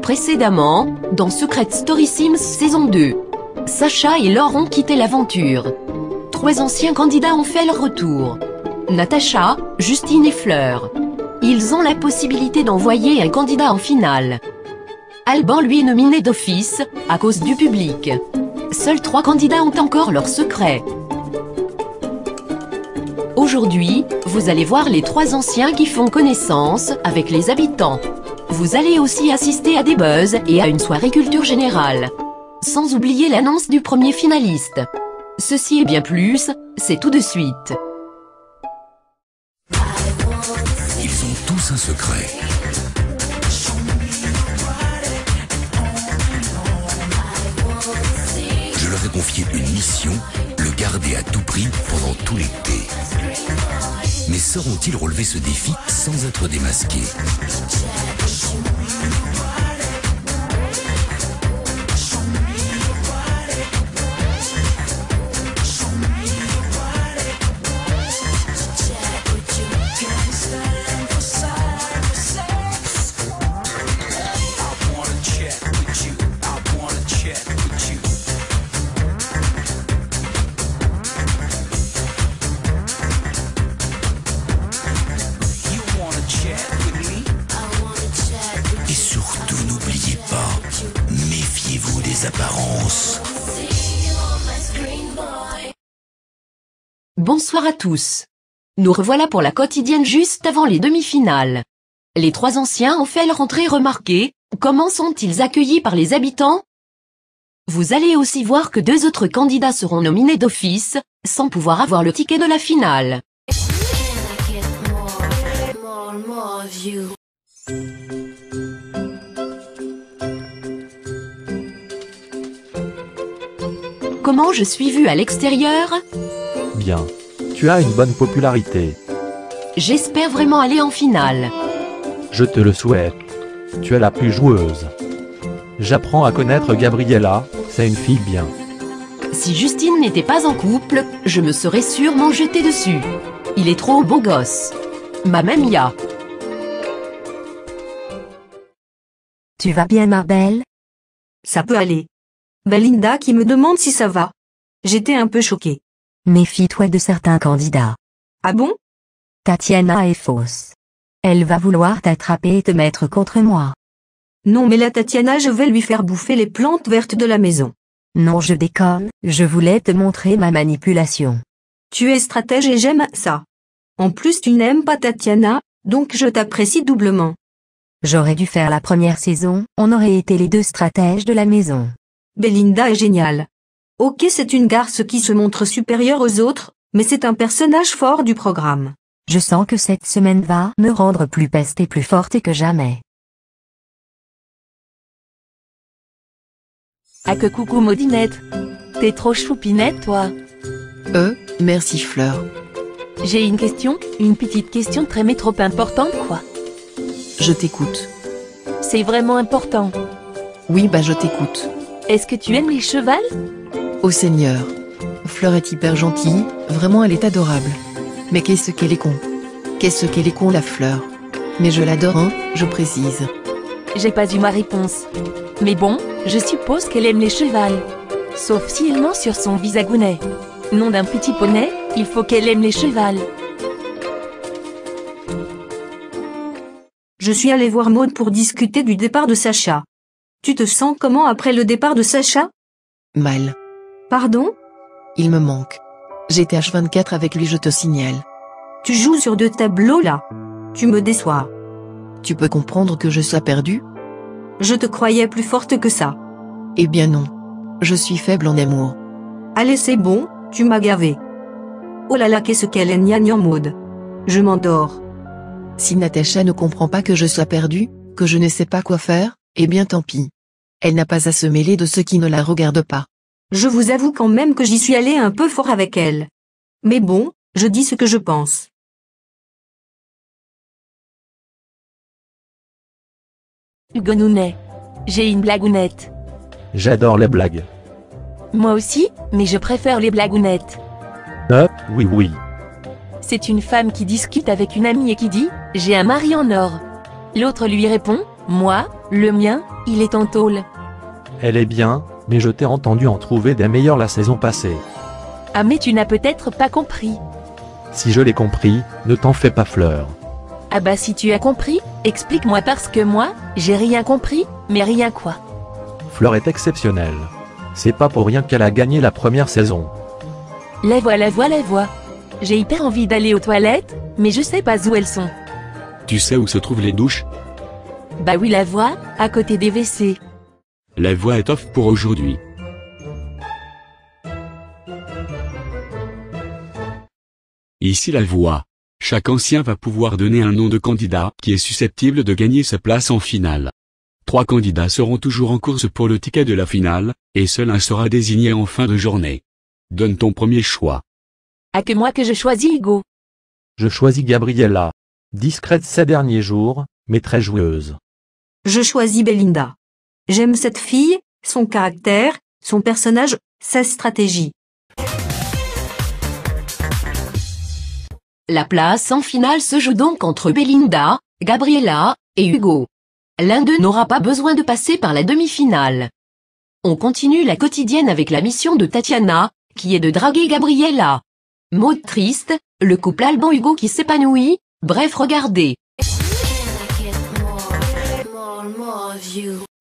Précédemment, dans Secret Story Sims saison 2. Sacha et Laure ont quitté l'aventure. 3 anciens candidats ont fait leur retour. Natacha, Justine et Fleur. Ils ont la possibilité d'envoyer un candidat en finale. Alban lui est nominé d'office, à cause du public. Seuls 3 candidats ont encore leur secret. Aujourd'hui, vous allez voir les 3 anciens qui font connaissance avec les habitants. Vous allez aussi assister à des buzz et à une soirée culture générale. Sans oublier l'annonce du premier finaliste. Ceci et bien plus, c'est tout de suite. Ils ont tous un secret. Je leur ai confié une mission, le garder à tout prix pendant tout l'été. Mais sauront-ils relever ce défi sans être démasqués? Apparences. Bonsoir à tous. Nous revoilà pour la quotidienne juste avant les demi-finales. Les 3 anciens ont fait leur entrée remarquée. Comment sont-ils accueillis par les habitants? Vous allez aussi voir que 2 autres candidats seront nominés d'office, sans pouvoir avoir le ticket de la finale. Comment je suis vue à l'extérieur? Bien. Tu as une bonne popularité. J'espère vraiment aller en finale. Je te le souhaite. Tu es la plus joueuse. J'apprends à connaître Gabriella, c'est une fille bien. Si Justine n'était pas en couple, je me serais sûrement jetée dessus. Il est trop beau gosse. Ma Mia. Tu vas bien, ma belle? Ça peut aller. Belinda qui me demande si ça va. J'étais un peu choquée. Méfie-toi de certains candidats. Ah bon? Tatiana est fausse. Elle va vouloir t'attraper et te mettre contre moi. Non mais la Tatiana, je vais lui faire bouffer les plantes vertes de la maison. Non, je déconne, je voulais te montrer ma manipulation. Tu es stratège et j'aime ça. En plus tu n'aimes pas Tatiana, donc je t'apprécie doublement. J'aurais dû faire la première saison, on aurait été les 2 stratèges de la maison. Belinda est géniale. Ok, c'est une garce qui se montre supérieure aux autres, mais c'est un personnage fort du programme. Je sens que cette semaine va me rendre plus peste et plus forte que jamais. Ah que coucou Maudinette. T'es trop choupinette toi. Merci Fleur. J'ai une petite question très mais trop importante quoi. Je t'écoute. C'est vraiment important. Oui je t'écoute. Est-ce que tu aimes les chevals? Oh Seigneur. Fleur est hyper gentille, vraiment elle est adorable. Mais qu'est-ce qu'elle est con. Qu'est-ce qu'elle est con la Fleur. Mais je l'adore je précise. J'ai pas eu ma réponse. Mais bon, je suppose qu'elle aime les chevals. Sauf si elle ment sur son visagounet. Nom d'un petit poney, il faut qu'elle aime les chevals. Je suis allée voir Maud pour discuter du départ de Sacha. Tu te sens comment après le départ de Sacha? Mal. Pardon? Il me manque. J'étais H24 avec lui, je te signale. Tu joues sur 2 tableaux là. Tu me déçois. Tu peux comprendre que je sois perdue? Je te croyais plus forte que ça. Eh bien non. Je suis faible en amour. Allez c'est bon, tu m'as gavé. Oh là là qu'est-ce qu'elle est gnangnan Maud. Je m'endors. Si Natacha ne comprend pas que je sois perdue, que je ne sais pas quoi faire, eh bien tant pis. Elle n'a pas à se mêler de ce qui ne la regarde pas. Je vous avoue quand même que j'y suis allée un peu fort avec elle. Mais bon, je dis ce que je pense. Hugonounet. J'ai une blagounette. J'adore les blagues. Moi aussi, mais je préfère les blagounettes. Oui. C'est une femme qui discute avec une amie et qui dit « J'ai un mari en or ». L'autre lui répond « Moi, Le mien, il est en tôle. Elle est bien, mais je t'ai entendu en trouver des meilleures la saison passée. Ah mais tu n'as peut-être pas compris. Si je l'ai compris, ne t'en fais pas Fleur. Ah bah si tu as compris, explique-moi parce que moi, j'ai rien compris, mais rien quoi. Fleur est exceptionnelle. C'est pas pour rien qu'elle a gagné la première saison. La voix. J'ai hyper envie d'aller aux toilettes, mais je sais pas où elles sont. Tu sais où se trouvent les douches? Bah oui la voix, à côté des WC. La voix est off pour aujourd'hui. Ici la voix. Chaque ancien va pouvoir donner un nom de candidat qui est susceptible de gagner sa place en finale. 3 candidats seront toujours en course pour le ticket de la finale, et seul un sera désigné en fin de journée. Donne ton premier choix. Ah que moi que je choisis Hugo. Je choisis Gabriella. Discrète ces derniers jours, mais très joueuse. Je choisis Belinda. J'aime cette fille, son caractère, son personnage, sa stratégie. La place en finale se joue donc entre Belinda, Gabriella et Hugo. L'un d'eux n'aura pas besoin de passer par la demi-finale. On continue la quotidienne avec la mission de Tatiana, qui est de draguer Gabriella. Mode triste, le couple Alban-Hugo qui s'épanouit, bref regardez.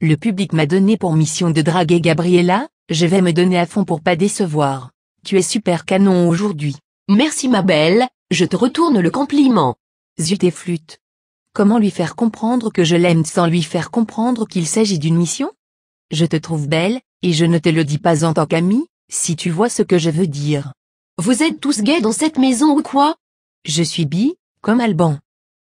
Le public m'a donné pour mission de draguer Gabriella, je vais me donner à fond pour pas décevoir. Tu es super canon aujourd'hui. Merci ma belle, je te retourne le compliment. Zut et flûte. Comment lui faire comprendre que je l'aime sans lui faire comprendre qu'il s'agit d'une mission? Je te trouve belle, et je ne te le dis pas en tant qu'amie, si tu vois ce que je veux dire. Vous êtes tous gays dans cette maison ou quoi? Je suis bi, comme Alban.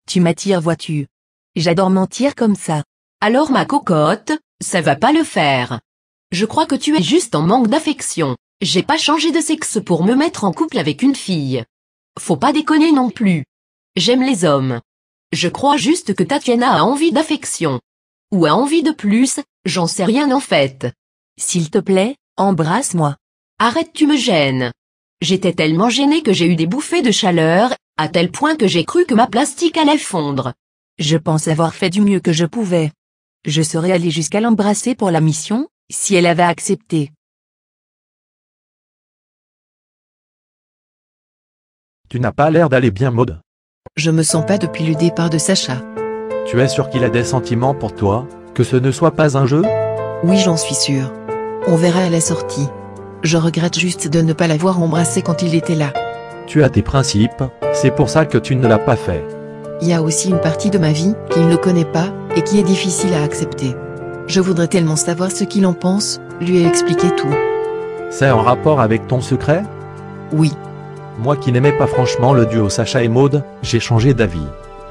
Tu m'attires vois-tu. J'adore mentir comme ça. Alors ma cocotte, ça va pas le faire. Je crois que tu es juste en manque d'affection. J'ai pas changé de sexe pour me mettre en couple avec une fille. Faut pas déconner non plus. J'aime les hommes. Je crois juste que Tatiana a envie d'affection. Ou a envie de plus, j'en sais rien en fait. S'il te plaît, embrasse-moi. Arrête, tu me gênes. J'étais tellement gênée que j'ai eu des bouffées de chaleur, à tel point que j'ai cru que ma plastique allait fondre. Je pense avoir fait du mieux que je pouvais. Je serais allée jusqu'à l'embrasser pour la mission, si elle avait accepté. Tu n'as pas l'air d'aller bien Maud. Je me sens pas depuis le départ de Sacha. Tu es sûr qu'il a des sentiments pour toi, que ce ne soit pas un jeu? Oui, j'en suis sûre. On verra à la sortie. Je regrette juste de ne pas l'avoir embrassé quand il était là. Tu as tes principes, c'est pour ça que tu ne l'as pas fait. Il y a aussi une partie de ma vie qu'il ne connaît pas, et qui est difficile à accepter. Je voudrais tellement savoir ce qu'il en pense, lui expliquer tout. C'est en rapport avec ton secret? Oui. Moi qui n'aimais pas franchement le duo Sacha et Maud, j'ai changé d'avis.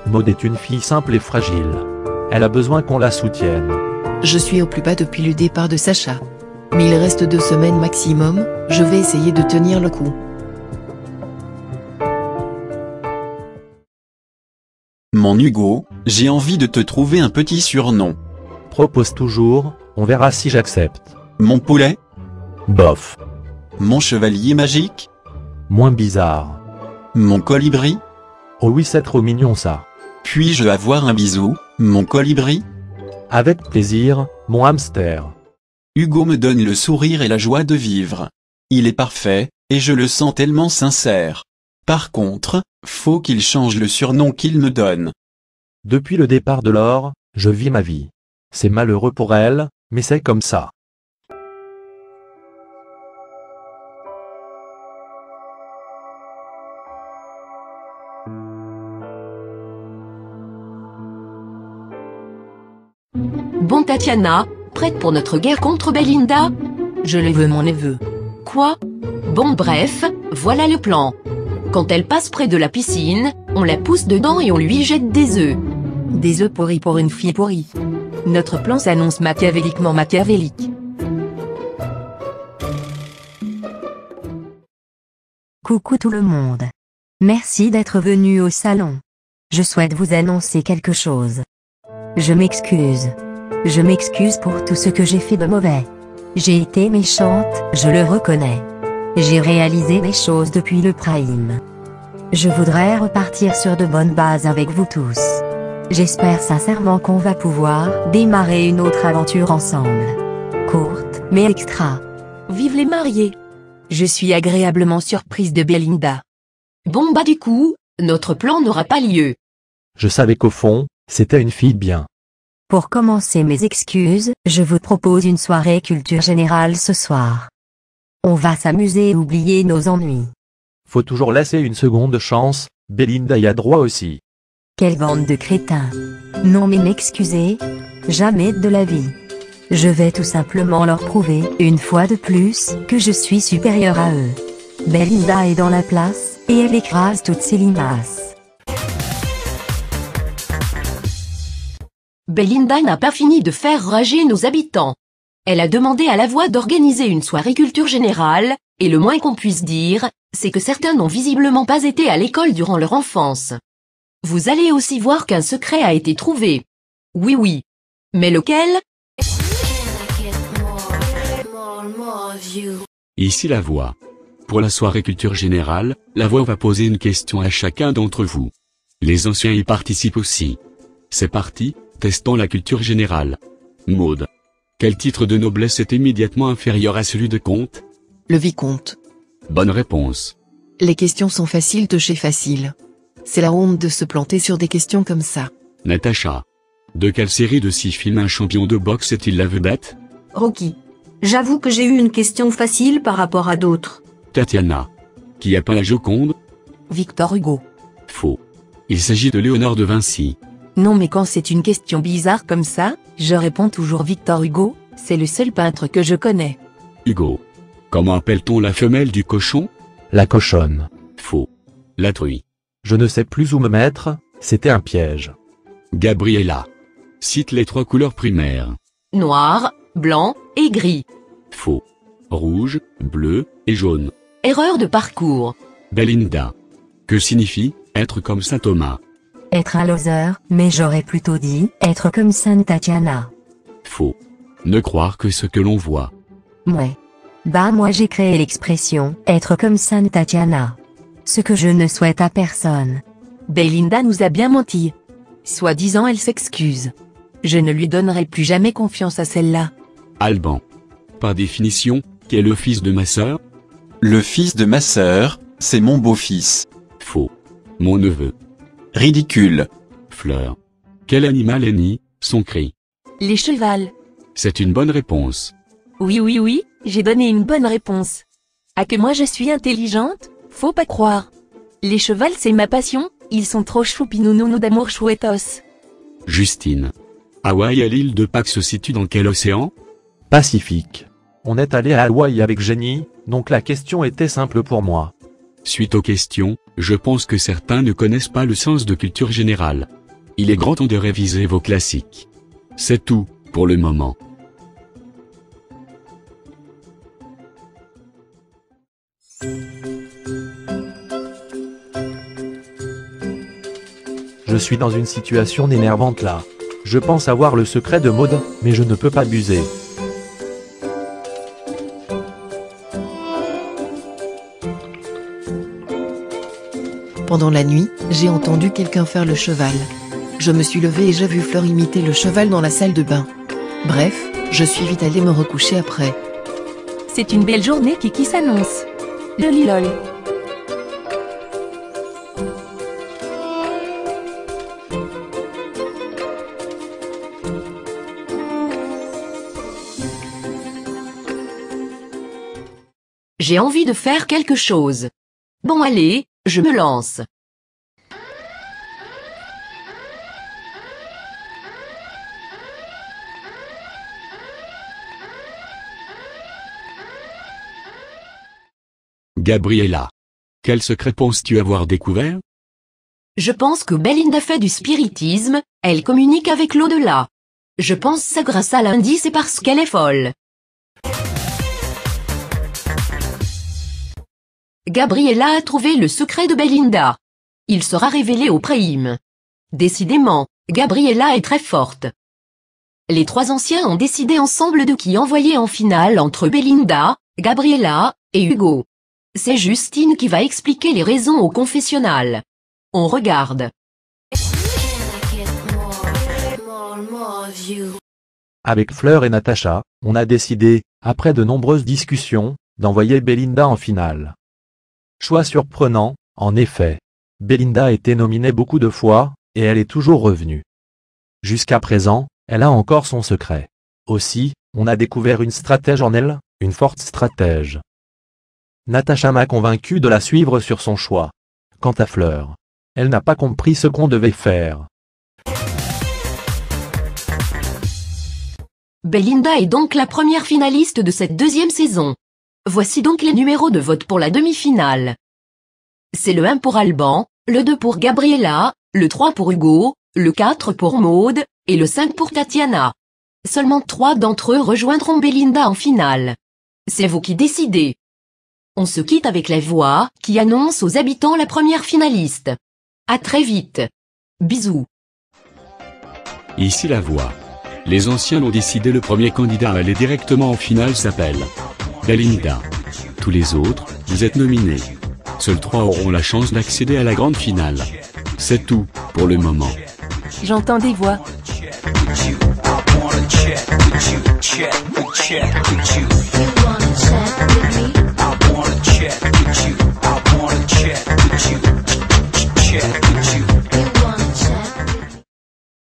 Maud est une fille simple et fragile. Elle a besoin qu'on la soutienne. Je suis au plus bas depuis le départ de Sacha. Mais il reste 2 semaines maximum, je vais essayer de tenir le coup. Mon Hugo, j'ai envie de te trouver un petit surnom. Propose toujours, on verra si j'accepte. Mon poulet? Bof. Mon chevalier magique? Moins bizarre. Mon colibri? Oh oui, c'est trop mignon ça. Puis-je avoir un bisou, mon colibri? Avec plaisir, mon hamster. Hugo me donne le sourire et la joie de vivre. Il est parfait, et je le sens tellement sincère. Par contre, faut qu'il change le surnom qu'il me donne. Depuis le départ de Laure, je vis ma vie. C'est malheureux pour elle, mais c'est comme ça. Bon Tatiana, prête pour notre guerre contre Belinda? Je le veux mon neveu. Quoi? Bon bref, voilà le plan. Quand elle passe près de la piscine, on la pousse dedans et on lui jette des œufs. Des œufs pourris pour une fille pourrie. Notre plan s'annonce machiavéliquement machiavélique. Coucou tout le monde. Merci d'être venu au salon. Je souhaite vous annoncer quelque chose. Je m'excuse. Je m'excuse pour tout ce que j'ai fait de mauvais. J'ai été méchante, je le reconnais. J'ai réalisé des choses depuis le prime. Je voudrais repartir sur de bonnes bases avec vous tous. J'espère sincèrement qu'on va pouvoir démarrer une autre aventure ensemble. Courte, mais extra. Vive les mariés! Je suis agréablement surprise de Belinda. Bon bah du coup, notre plan n'aura pas lieu. Je savais qu'au fond, c'était une fille bien. Pour commencer mes excuses, je vous propose une soirée culture générale ce soir. On va s'amuser et oublier nos ennuis. Faut toujours laisser une seconde chance, Belinda y a droit aussi. Quelle bande de crétins. Non mais m'excusez, jamais de la vie. Je vais tout simplement leur prouver, une fois de plus, que je suis supérieure à eux. Belinda est dans la place, et elle écrase toutes ces limaces. Belinda n'a pas fini de faire rager nos habitants. Elle a demandé à la voix d'organiser une soirée culture générale, et le moins qu'on puisse dire, c'est que certains n'ont visiblement pas été à l'école durant leur enfance. Vous allez aussi voir qu'un secret a été trouvé. Oui. Mais lequel? Ici la voix. Pour la soirée culture générale, la voix va poser une question à chacun d'entre vous. Les anciens y participent aussi. C'est parti, testons la culture générale. Maud. Quel titre de noblesse est immédiatement inférieur à celui de comte? Le vicomte. Bonne réponse. Les questions sont faciles de chez facile. C'est la honte de se planter sur des questions comme ça. Natacha. De quelle série de 6 films un champion de boxe est-il la vedette? Rocky. J'avoue que j'ai eu une question facile par rapport à d'autres. Tatiana. Qui a peint la Joconde? Victor Hugo. Faux. Il s'agit de Léonore de Vinci. Non mais quand c'est une question bizarre comme ça, je réponds toujours Victor Hugo, c'est le seul peintre que je connais. Hugo. Comment appelle-t-on la femelle du cochon? La cochonne. Faux. La truie. Je ne sais plus où me mettre, c'était un piège. Gabriella. Cite les 3 couleurs primaires. Noir, blanc et gris. Faux. Rouge, bleu et jaune. Erreur de parcours. Belinda. Que signifie être comme saint Thomas? Être un loser, mais j'aurais plutôt dit être comme Sainte Tatiana. Faux. Ne croire que ce que l'on voit. Ouais. Bah moi j'ai créé l'expression être comme Sainte Tatiana. Ce que je ne souhaite à personne. Belinda nous a bien menti. Soi-disant elle s'excuse. Je ne lui donnerai plus jamais confiance à celle-là. Alban. Par définition, qui est le fils de ma sœur? Le fils de ma sœur, c'est mon beau-fils. Faux. Mon neveu. Ridicule. Fleur. Quel animal hennit son cri? Les chevals. C'est une bonne réponse. Oui, j'ai donné une bonne réponse. Ah que moi je suis intelligente? Faut pas croire. Les chevals c'est ma passion, ils sont trop choupinounous d'amour chouettos. Justine. Hawaï et l'île de Pâques se situent dans quel océan? Pacifique. On est allé à Hawaï avec Jenny, donc la question était simple pour moi. Suite aux questions, je pense que certains ne connaissent pas le sens de culture générale. Il est grand temps de réviser vos classiques. C'est tout, pour le moment. Je suis dans une situation énervante là. Je pense avoir le secret de Maud, mais je ne peux pas abuser. Pendant la nuit, j'ai entendu quelqu'un faire le cheval. Je me suis levée et j'ai vu Fleur imiter le cheval dans la salle de bain. Bref, je suis vite allée me recoucher après. C'est une belle journée qui s'annonce. Lolilol. J'ai envie de faire quelque chose. Bon allez, je me lance. Gabriella. Quel secret penses-tu avoir découvert? Je pense que Belinda fait du spiritisme, elle communique avec l'au-delà. Je pense ça grâce à l'indice et parce qu'elle est folle. Gabriella a trouvé le secret de Belinda. Il sera révélé au prélim. Décidément, Gabriella est très forte. Les 3 anciens ont décidé ensemble de qui envoyer en finale entre Belinda, Gabriella et Hugo. C'est Justine qui va expliquer les raisons au confessionnal. On regarde. Avec Fleur et Natacha, on a décidé, après de nombreuses discussions, d'envoyer Belinda en finale. Choix surprenant, en effet. Belinda a été nominée beaucoup de fois, et elle est toujours revenue. Jusqu'à présent, elle a encore son secret. Aussi, on a découvert une stratège en elle, une forte stratège. Natacha m'a convaincu de la suivre sur son choix. Quant à Fleur, elle n'a pas compris ce qu'on devait faire. Belinda est donc la première finaliste de cette deuxième saison. Voici donc les numéros de vote pour la demi-finale. C'est le 1 pour Alban, le 2 pour Gabriella, le 3 pour Hugo, le 4 pour Maude, et le 5 pour Tatiana. Seulement 3 d'entre eux rejoindront Belinda en finale. C'est vous qui décidez. On se quitte avec la voix qui annonce aux habitants la première finaliste. À très vite. Bisous. Ici la voix. Les anciens l'ont décidé, le premier candidat à aller directement en finale s'appelle Belinda. Tous les autres, vous êtes nominés. Seuls 3 auront la chance d'accéder à la grande finale. C'est tout, pour le moment. J'entends des voix. Check with you.